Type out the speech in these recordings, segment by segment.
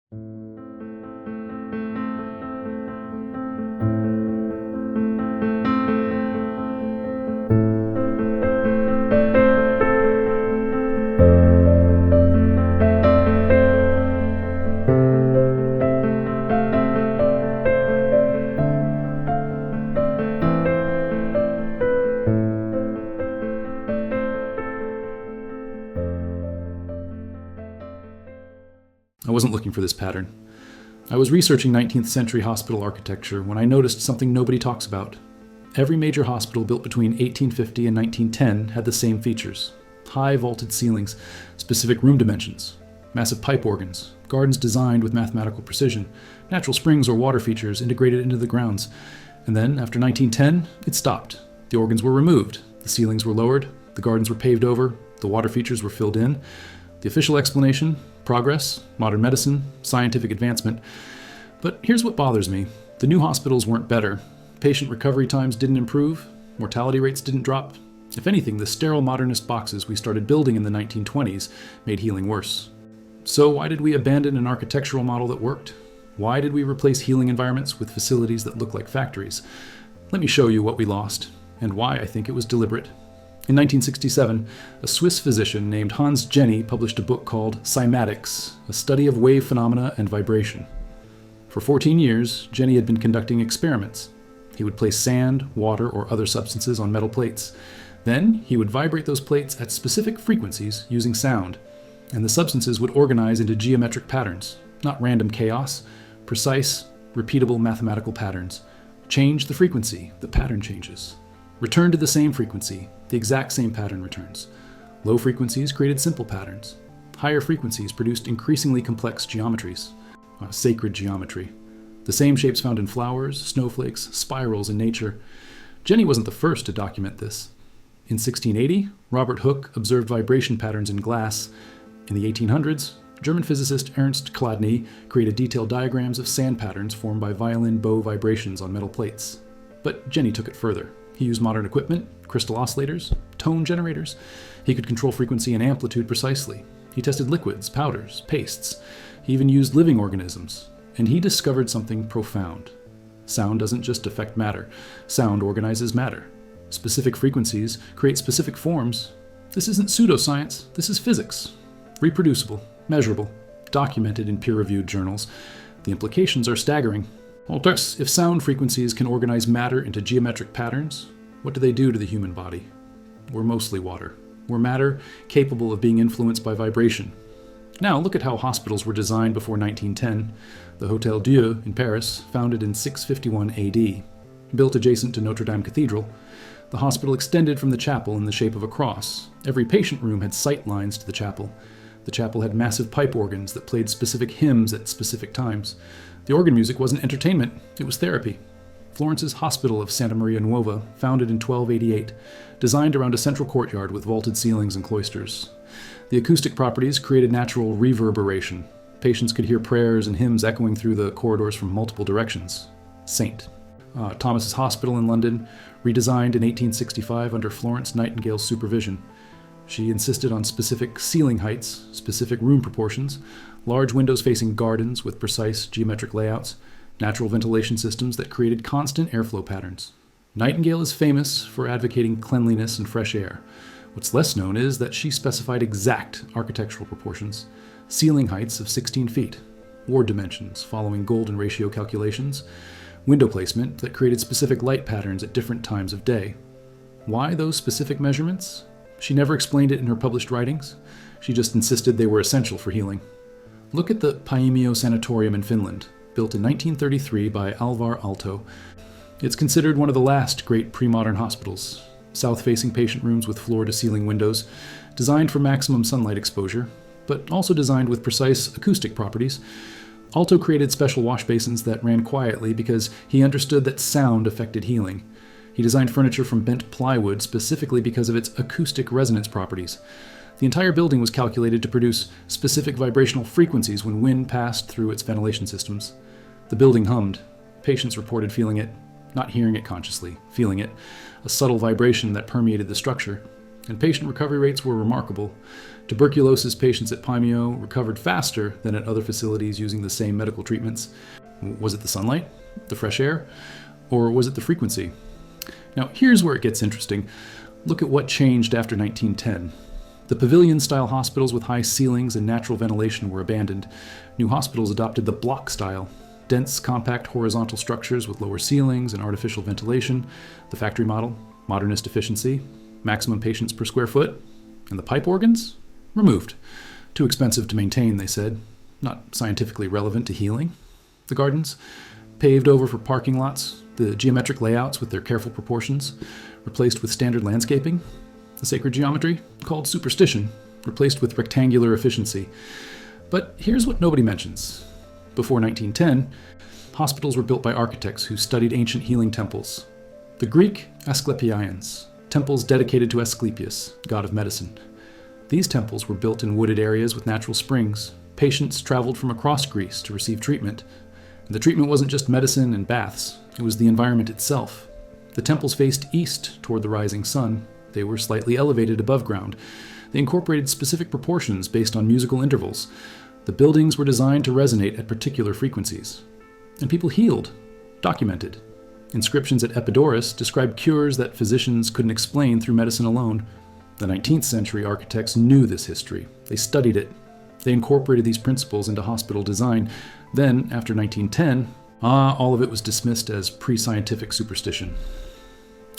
I wasn't looking for this pattern. I was researching 19th century hospital architecture when I noticed something nobody talks about. Every major hospital built between 1850 and 1910 had the same features. High vaulted ceilings, specific room dimensions, massive pipe organs, gardens designed with mathematical precision, natural springs or water features integrated into the grounds. And then, after 1910, it stopped. The organs were removed, the ceilings were lowered, the gardens were paved over, the water features were filled in. The official explanation: progress, modern medicine, scientific advancement. But here's what bothers me. The new hospitals weren't better. Patient recovery times didn't improve. Mortality rates didn't drop. If anything, the sterile modernist boxes we started building in the 1920s made healing worse. So why did we abandon an architectural model that worked? Why did we replace healing environments with facilities that look like factories? Let me show you what we lost, and why I think it was deliberate. In 1967, a Swiss physician named Hans Jenny published a book called Cymatics, a study of wave phenomena and vibration. For 14 years, Jenny had been conducting experiments. He would place sand, water, or other substances on metal plates. Then, he would vibrate those plates at specific frequencies using sound, and the substances would organize into geometric patterns, not random chaos, precise, repeatable mathematical patterns. Change the frequency, the pattern changes. Return to the same frequency, the exact same pattern returns. Low frequencies created simple patterns. Higher frequencies produced increasingly complex geometries, sacred geometry. The same shapes found in flowers, snowflakes, spirals in nature. Jenny wasn't the first to document this. In 1680, Robert Hooke observed vibration patterns in glass. In the 1800s, German physicist Ernst Chladni created detailed diagrams of sand patterns formed by violin bow vibrations on metal plates. But Jenny took it further. He used modern equipment, crystal oscillators, tone generators. He could control frequency and amplitude precisely. He tested liquids, powders, pastes. He even used living organisms. And he discovered something profound. Sound doesn't just affect matter. Sound organizes matter. Specific frequencies create specific forms. This isn't pseudoscience. This is physics. Reproducible, measurable, documented in peer-reviewed journals. The implications are staggering. Thus, if sound frequencies can organize matter into geometric patterns, what do they do to the human body? We're mostly water. We're matter capable of being influenced by vibration. Now, look at how hospitals were designed before 1910. The Hôtel Dieu in Paris, founded in 651 AD. Built adjacent to Notre Dame Cathedral, the hospital extended from the chapel in the shape of a cross. Every patient room had sight lines to the chapel. The chapel had massive pipe organs that played specific hymns at specific times. The organ music wasn't entertainment, it was therapy. Florence's Hospital of Santa Maria Nuova, founded in 1288, designed around a central courtyard with vaulted ceilings and cloisters. The acoustic properties created natural reverberation. Patients could hear prayers and hymns echoing through the corridors from multiple directions. Saint. Thomas's Hospital in London, redesigned in 1865 under Florence Nightingale's supervision. She insisted on specific ceiling heights, specific room proportions, large windows facing gardens with precise geometric layouts, natural ventilation systems that created constant airflow patterns. Nightingale is famous for advocating cleanliness and fresh air. What's less known is that she specified exact architectural proportions, ceiling heights of 16 feet, ward dimensions following golden ratio calculations, window placement that created specific light patterns at different times of day. Why those specific measurements? She never explained it in her published writings. She just insisted they were essential for healing. Look at the Paimio Sanatorium in Finland, built in 1933 by Alvar Aalto. It's considered one of the last great pre-modern hospitals. South-facing patient rooms with floor-to-ceiling windows, designed for maximum sunlight exposure, but also designed with precise acoustic properties. Aalto created special wash basins that ran quietly because he understood that sound affected healing. He designed furniture from bent plywood specifically because of its acoustic resonance properties. The entire building was calculated to produce specific vibrational frequencies when wind passed through its ventilation systems. The building hummed. Patients reported feeling it, not hearing it consciously, feeling it, a subtle vibration that permeated the structure. and patient recovery rates were remarkable. Tuberculosis patients at Paimio recovered faster than at other facilities using the same medical treatments. Was it the sunlight, the fresh air, or was it the frequency? Now, here's where it gets interesting. Look at what changed after 1910. The pavilion-style hospitals with high ceilings and natural ventilation were abandoned. New hospitals adopted the block style, dense, compact horizontal structures with lower ceilings and artificial ventilation, the factory model, modernist efficiency, maximum patients per square foot, and the pipe organs? Removed. Too expensive to maintain, they said. Not scientifically relevant to healing. The gardens? Paved over for parking lots, the geometric layouts with their careful proportions, replaced with standard landscaping. The sacred geometry, called superstition, replaced with rectangular efficiency. But here's what nobody mentions. Before 1910, hospitals were built by architects who studied ancient healing temples. The Greek Asclepieians, temples dedicated to Asclepius, god of medicine. These temples were built in wooded areas with natural springs. Patients traveled from across Greece to receive treatment. And the treatment wasn't just medicine and baths, it was the environment itself. The temples faced east toward the rising sun. They were slightly elevated above ground. They incorporated specific proportions based on musical intervals. The buildings were designed to resonate at particular frequencies. And people healed, documented. Inscriptions at Epidaurus described cures that physicians couldn't explain through medicine alone. The 19th century architects knew this history. They studied it. They incorporated these principles into hospital design. Then, after 1910, all of it was dismissed as pre-scientific superstition.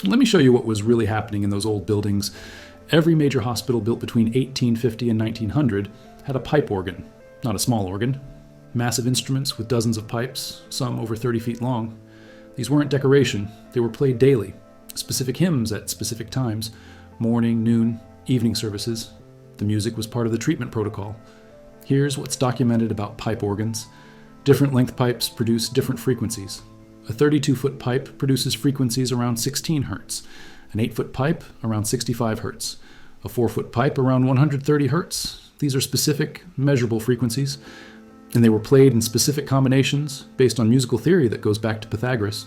Let me show you what was really happening in those old buildings. Every major hospital built between 1850 and 1900 had a pipe organ, not a small organ. Massive instruments with dozens of pipes, some over 30 feet long. These weren't decoration, they were played daily. Specific hymns at specific times, morning, noon, evening services. The music was part of the treatment protocol. Here's what's documented about pipe organs. Different length pipes produce different frequencies. A 32-foot pipe produces frequencies around 16 Hz, an 8-foot pipe around 65 Hz, a 4-foot pipe around 130 Hz. These are specific, measurable frequencies, and they were played in specific combinations based on musical theory that goes back to Pythagoras.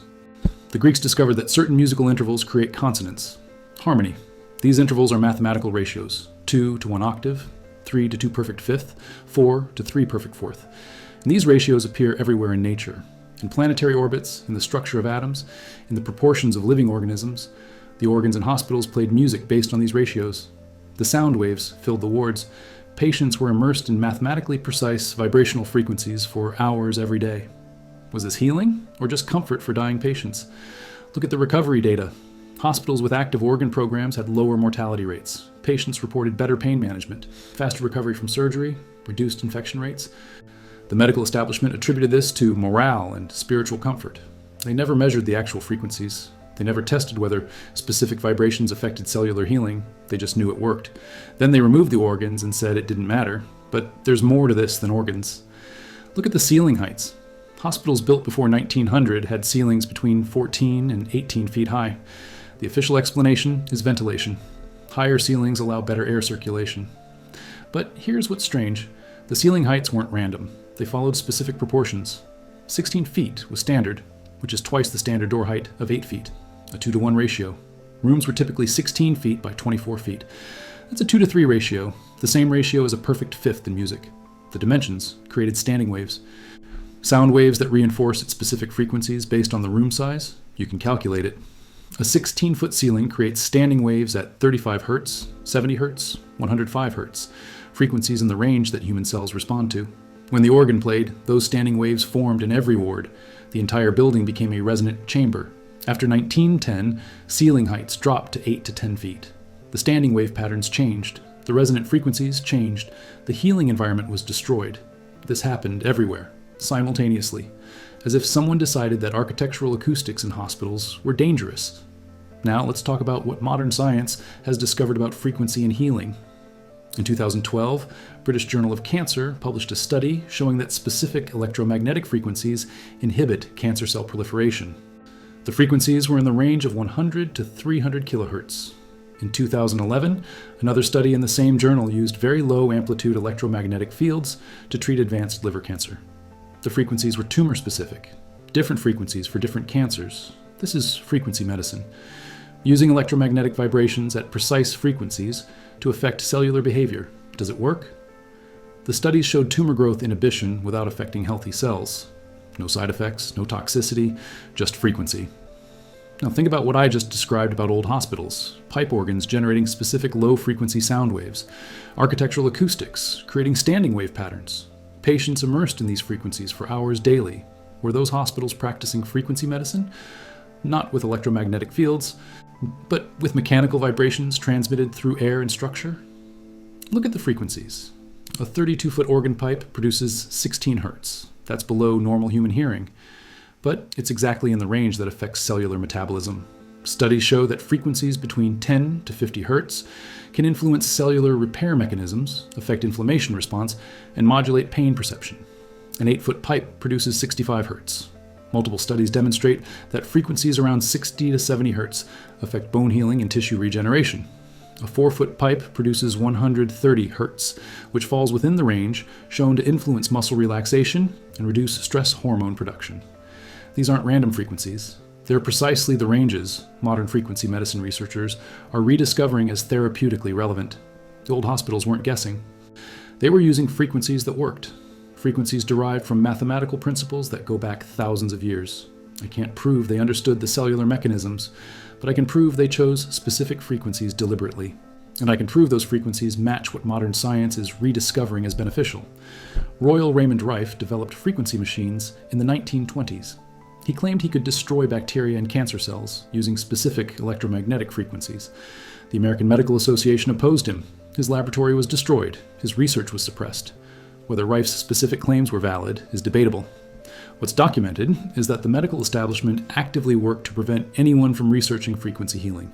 The Greeks discovered that certain musical intervals create consonance, harmony. These intervals are mathematical ratios, 2 to 1 octave, 3 to 2 perfect fifth, 4 to 3 perfect fourth. And these ratios appear everywhere in nature. In planetary orbits, in the structure of atoms, in the proportions of living organisms. The organs in hospitals played music based on these ratios. The sound waves filled the wards. Patients were immersed in mathematically precise vibrational frequencies for hours every day. Was this healing, or just comfort for dying patients? Look at the recovery data. Hospitals with active organ programs had lower mortality rates. Patients reported better pain management, faster recovery from surgery, reduced infection rates. The medical establishment attributed this to morale and spiritual comfort. They never measured the actual frequencies. They never tested whether specific vibrations affected cellular healing. They just knew it worked. Then they removed the organs and said it didn't matter. But there's more to this than organs. Look at the ceiling heights. Hospitals built before 1900 had ceilings between 14 and 18 feet high. The official explanation is ventilation. Higher ceilings allow better air circulation. But here's what's strange. The ceiling heights weren't random. They followed specific proportions. 16 feet was standard, which is twice the standard door height of 8 feet, a 2-to-1 ratio. Rooms were typically 16 feet by 24 feet. That's a 2-to-3 ratio, the same ratio as a perfect fifth in music. The dimensions created standing waves. Sound waves that reinforce at specific frequencies based on the room size, you can calculate it. A 16-foot ceiling creates standing waves at 35 Hz, 70 Hz, 105 Hz, frequencies in the range that human cells respond to. When the organ played, those standing waves formed in every ward. The entire building became a resonant chamber. After 1910, ceiling heights dropped to 8 to 10 feet. The standing wave patterns changed. The resonant frequencies changed. The healing environment was destroyed. This happened everywhere, simultaneously, as if someone decided that architectural acoustics in hospitals were dangerous. Now let's talk about what modern science has discovered about frequency and healing. In 2012, British Journal of Cancer published a study showing that specific electromagnetic frequencies inhibit cancer cell proliferation. The frequencies were in the range of 100 to 300 kilohertz. In 2011, another study in the same journal used very low amplitude electromagnetic fields to treat advanced liver cancer. The frequencies were tumor specific, different frequencies for different cancers. This is frequency medicine. using electromagnetic vibrations at precise frequencies to affect cellular behavior. Does it work? The studies showed tumor growth inhibition without affecting healthy cells. No side effects, no toxicity, just frequency. Now think about what I just described about old hospitals. Pipe organs generating specific low-frequency sound waves. Architectural acoustics creating standing wave patterns. Patients immersed in these frequencies for hours daily. Were those hospitals practicing frequency medicine? Not with electromagnetic fields, but with mechanical vibrations transmitted through air and structure? Look at the frequencies. A 32-foot organ pipe produces 16 hertz. That's below normal human hearing. But it's exactly in the range that affects cellular metabolism. Studies show that frequencies between 10 to 50 hertz can influence cellular repair mechanisms, affect inflammation response, and modulate pain perception. An 8-foot pipe produces 65 hertz. Multiple studies demonstrate that frequencies around 60 to 70 hertz affect bone healing and tissue regeneration. A 4-foot pipe produces 130 hertz, which falls within the range shown to influence muscle relaxation and reduce stress hormone production. These aren't random frequencies. They're precisely the ranges modern frequency medicine researchers are rediscovering as therapeutically relevant. The old hospitals weren't guessing. They were using frequencies that worked. Frequencies derived from mathematical principles that go back thousands of years. I can't prove they understood the cellular mechanisms, but I can prove they chose specific frequencies deliberately. And I can prove those frequencies match what modern science is rediscovering as beneficial. Royal Raymond Rife developed frequency machines in the 1920s. He claimed he could destroy bacteria and cancer cells using specific electromagnetic frequencies. The American Medical Association opposed him. His laboratory was destroyed. His research was suppressed. Whether Rife's specific claims were valid is debatable. What's documented is that the medical establishment actively worked to prevent anyone from researching frequency healing.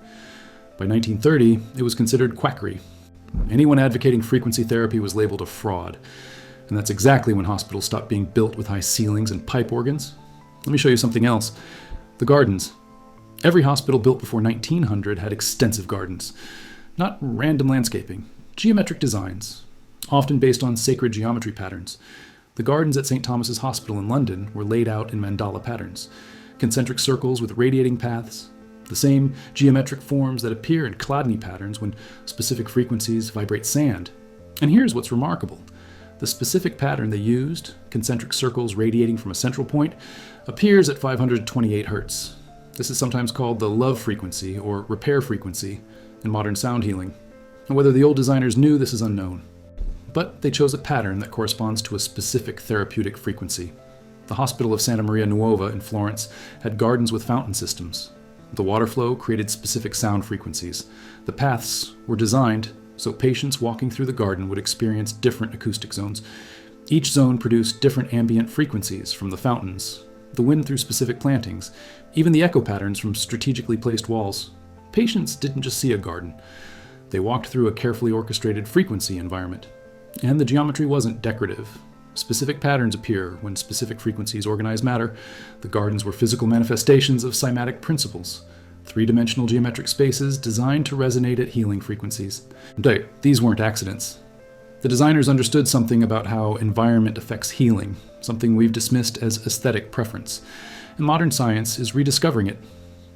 By 1930, it was considered quackery. Anyone advocating frequency therapy was labeled a fraud. And that's exactly when hospitals stopped being built with high ceilings and pipe organs. Let me show you something else. The gardens. Every hospital built before 1900 had extensive gardens. Not random landscaping, geometric designs, often based on sacred geometry patterns. The gardens at St. Thomas's Hospital in London were laid out in mandala patterns, concentric circles with radiating paths, the same geometric forms that appear in Chladni patterns when specific frequencies vibrate sand. And here's what's remarkable. The specific pattern they used, concentric circles radiating from a central point, appears at 528 hertz. This is sometimes called the love frequency or repair frequency in modern sound healing. And whether the old designers knew this is unknown. But they chose a pattern that corresponds to a specific therapeutic frequency. The Hospital of Santa Maria Nuova in Florence had gardens with fountain systems. The water flow created specific sound frequencies. The paths were designed so patients walking through the garden would experience different acoustic zones. Each zone produced different ambient frequencies from the fountains, the wind through specific plantings, even the echo patterns from strategically placed walls. Patients didn't just see a garden. They walked through a carefully orchestrated frequency environment. And the geometry wasn't decorative. Specific patterns appear when specific frequencies organize matter. The gardens were physical manifestations of cymatic principles, three-dimensional geometric spaces designed to resonate at healing frequencies. These weren't accidents. The designers understood something about how environment affects healing, something we've dismissed as aesthetic preference. And modern science is rediscovering it.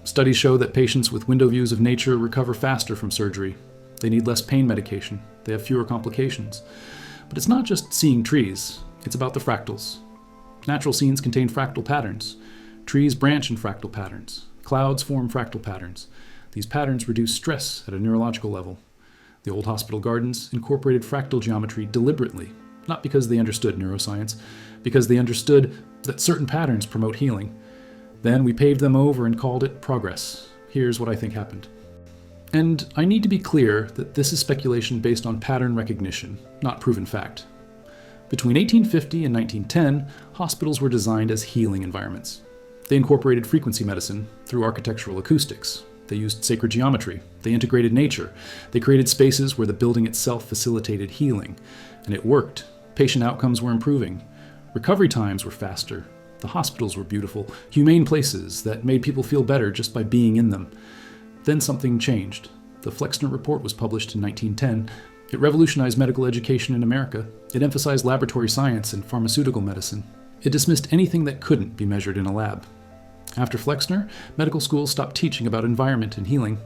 Studies show that patients with window views of nature recover faster from surgery. They need less pain medication. They have fewer complications. But it's not just seeing trees. It's about the fractals. Natural scenes contain fractal patterns. Trees branch in fractal patterns. Clouds form fractal patterns. These patterns reduce stress at a neurological level. The old hospital gardens incorporated fractal geometry deliberately, not because they understood neuroscience, because they understood that certain patterns promote healing. Then we paved them over and called it progress. Here's what I think happened. And I need to be clear that this is speculation based on pattern recognition, not proven fact. Between 1850 and 1910, hospitals were designed as healing environments. They incorporated frequency medicine through architectural acoustics. They used sacred geometry. They integrated nature. They created spaces where the building itself facilitated healing. And it worked. Patient outcomes were improving. Recovery times were faster. The hospitals were beautiful, humane places that made people feel better just by being in them. Then something changed. The Flexner Report was published in 1910. It revolutionized medical education in America. It emphasized laboratory science and pharmaceutical medicine. It dismissed anything that couldn't be measured in a lab. After Flexner, medical schools stopped teaching about environment and healing.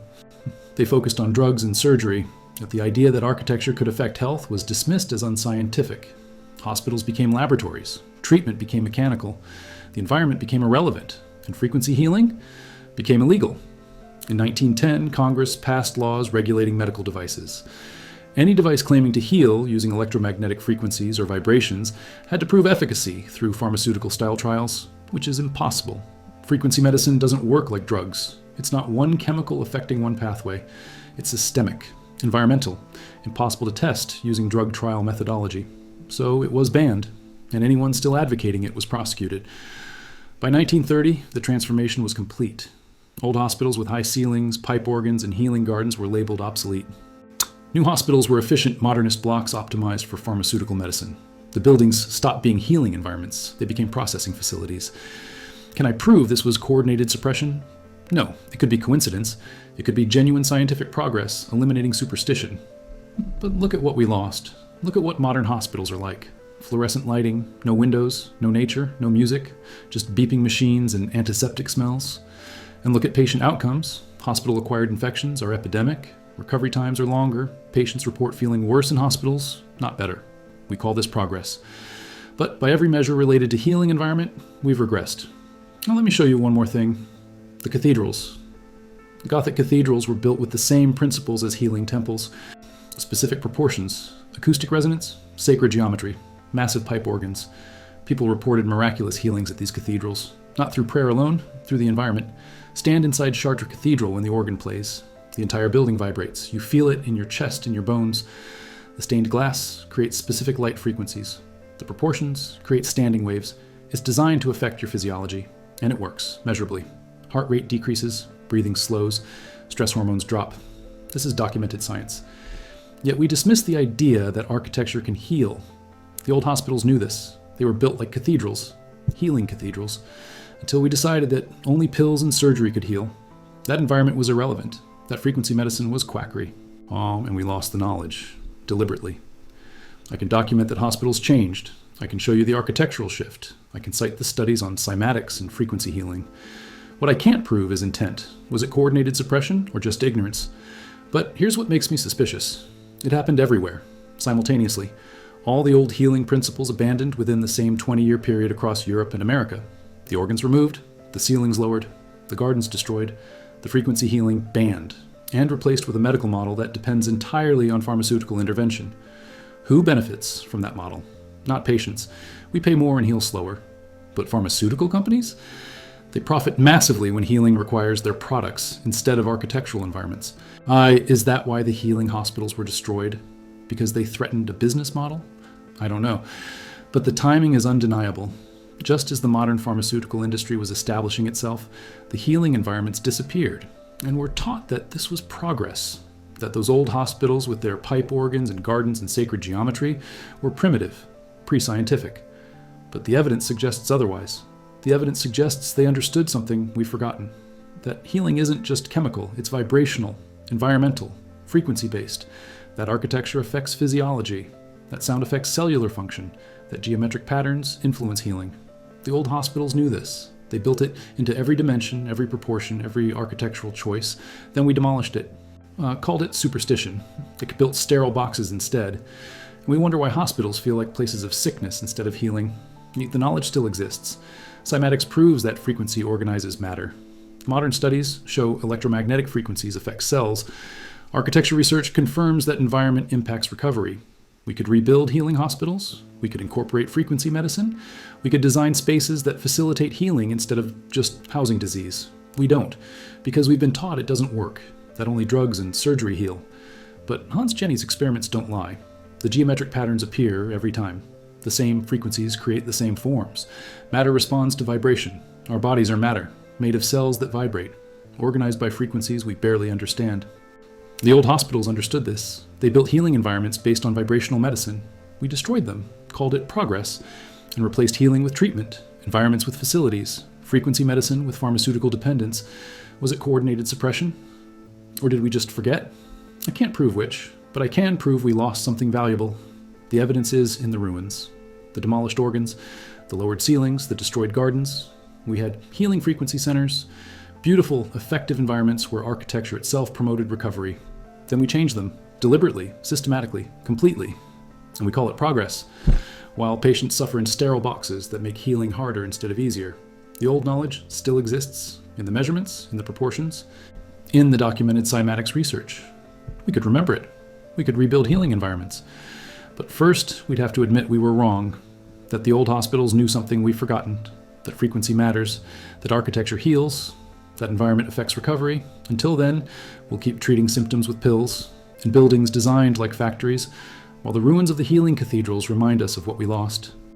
They focused on drugs and surgery, yet the idea that architecture could affect health was dismissed as unscientific. Hospitals became laboratories, treatment became mechanical, the environment became irrelevant, and frequency healing became illegal. In 1910, Congress passed laws regulating medical devices. Any device claiming to heal using electromagnetic frequencies or vibrations had to prove efficacy through pharmaceutical-style trials, which is impossible. Frequency medicine doesn't work like drugs. It's not one chemical affecting one pathway. It's systemic, environmental, impossible to test using drug trial methodology. So it was banned, and anyone still advocating it was prosecuted. By 1930, the transformation was complete. Old hospitals with high ceilings, pipe organs, and healing gardens were labeled obsolete. New hospitals were efficient modernist blocks optimized for pharmaceutical medicine. The buildings stopped being healing environments. They became processing facilities. Can I prove this was coordinated suppression? No. It could be coincidence. It could be genuine scientific progress, eliminating superstition. But look at what we lost. Look at what modern hospitals are like. Fluorescent lighting, no windows, no nature, no music, just beeping machines and antiseptic smells. And look at patient outcomes. Hospital-acquired infections are epidemic. Recovery times are longer. Patients report feeling worse in hospitals, not better. We call this progress. But by every measure related to healing environment, we've regressed. Now let me show you one more thing. The cathedrals. Gothic cathedrals were built with the same principles as healing temples. Specific proportions, acoustic resonance, sacred geometry, massive pipe organs. People reported miraculous healings at these cathedrals, not through prayer alone, through the environment. Stand inside Chartres Cathedral when the organ plays. The entire building vibrates. You feel it in your chest and your bones. The stained glass creates specific light frequencies. The proportions create standing waves. It's designed to affect your physiology, and it works, measurably. Heart rate decreases, breathing slows, stress hormones drop. This is documented science. Yet we dismiss the idea that architecture can heal. The old hospitals knew this. They were built like cathedrals, healing cathedrals, until we decided that only pills and surgery could heal. That environment was irrelevant. That frequency medicine was quackery. And we lost the knowledge, deliberately. I can document that hospitals changed. I can show you the architectural shift. I can cite the studies on cymatics and frequency healing. What I can't prove is intent. Was it coordinated suppression or just ignorance? But here's what makes me suspicious. It happened everywhere, simultaneously. All the old healing principles abandoned within the same 20-year period across Europe and America. The organs removed, the ceilings lowered, the gardens destroyed, the frequency healing banned, and replaced with a medical model that depends entirely on pharmaceutical intervention. Who benefits from that model? Not patients. We pay more and heal slower. But pharmaceutical companies? They profit massively when healing requires their products instead of architectural environments. Is that why the healing hospitals were destroyed? Because they threatened a business model? I don't know. But the timing is undeniable. Just as the modern pharmaceutical industry was establishing itself, the healing environments disappeared, and we're taught that this was progress, that those old hospitals with their pipe organs and gardens and sacred geometry were primitive, pre-scientific. But the evidence suggests otherwise. The evidence suggests they understood something we've forgotten, that healing isn't just chemical, it's vibrational, environmental, frequency-based, that architecture affects physiology, that sound affects cellular function, that geometric patterns influence healing. The old hospitals knew this. They built it into every dimension, every proportion, every architectural choice. Then we demolished it, called it superstition. They built sterile boxes instead. And we wonder why hospitals feel like places of sickness instead of healing. The knowledge still exists. Cymatics proves that frequency organizes matter. Modern studies show electromagnetic frequencies affect cells. Architecture research confirms that environment impacts recovery. We could rebuild healing hospitals. We could incorporate frequency medicine. We could design spaces that facilitate healing instead of just housing disease. We don't, because we've been taught it doesn't work, that only drugs and surgery heal. But Hans Jenny's experiments don't lie. The geometric patterns appear every time. The same frequencies create the same forms. Matter responds to vibration. Our bodies are matter, made of cells that vibrate, organized by frequencies we barely understand. The old hospitals understood this. They built healing environments based on vibrational medicine. We destroyed them, called it progress, and replaced healing with treatment, environments with facilities, frequency medicine with pharmaceutical dependence. Was it coordinated suppression? Or did we just forget? I can't prove which, but I can prove we lost something valuable. The evidence is in the ruins. The demolished organs, the lowered ceilings, the destroyed gardens. We had healing frequency centers, beautiful, effective environments where architecture itself promoted recovery. Then we changed them, deliberately, systematically, completely. And we call it progress, while patients suffer in sterile boxes that make healing harder instead of easier. The old knowledge still exists, in the measurements, in the proportions, in the documented cymatics research. We could remember it. We could rebuild healing environments. But first, we'd have to admit we were wrong, that the old hospitals knew something we've forgotten, that frequency matters, that architecture heals, that environment affects recovery. Until then, we'll keep treating symptoms with pills, in buildings designed like factories, while the ruins of the healing cathedrals remind us of what we lost.